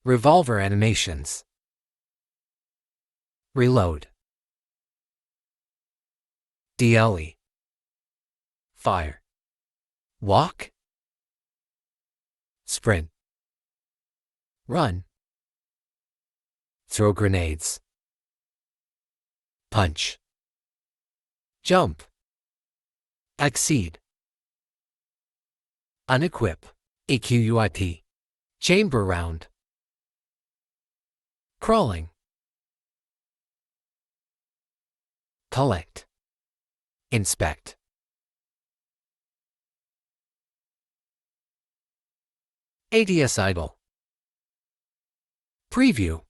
Revolver animations. Reload. DLE. Fire. Walk. Sprint. Run. Throw grenades. Punch. Jump. Exceed. Unequip. EQUIP. Chamber round. Crawling. Collect. Inspect. ADS idle. Preview.